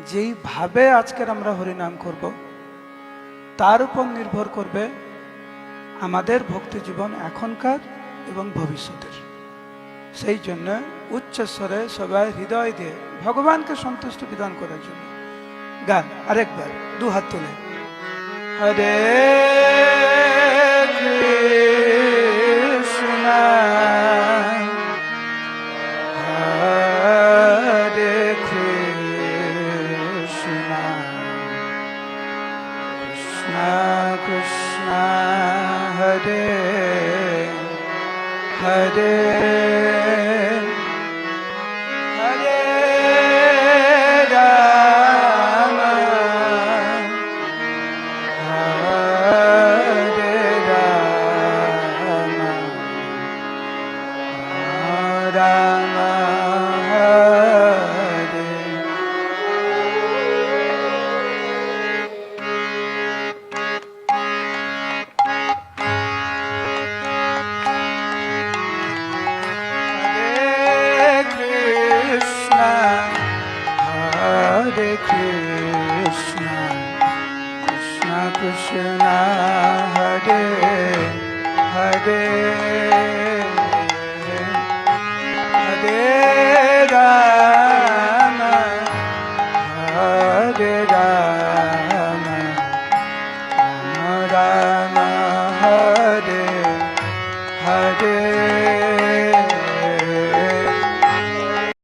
যেইভাবে আজকের আমরা হরিনাম করব তার উপর নির্ভর করবে আমাদের ভক্তি জীবন এখনকার এবং ভবিষ্যতের। সেই জন্য উচ্চস্বরে সবাই হৃদয় দিয়ে ভগবানকে সন্তুষ্ট বিধান করার জন্য গান আরেকবার দু হাত তুলে হরে কৃষ্ণ হরে কৃষ্ণ কৃষ্ণ কৃষ্ণ হরে হরে হরে রাম হরে রাম রাম হরে Hare Krishna, Krishna Krishna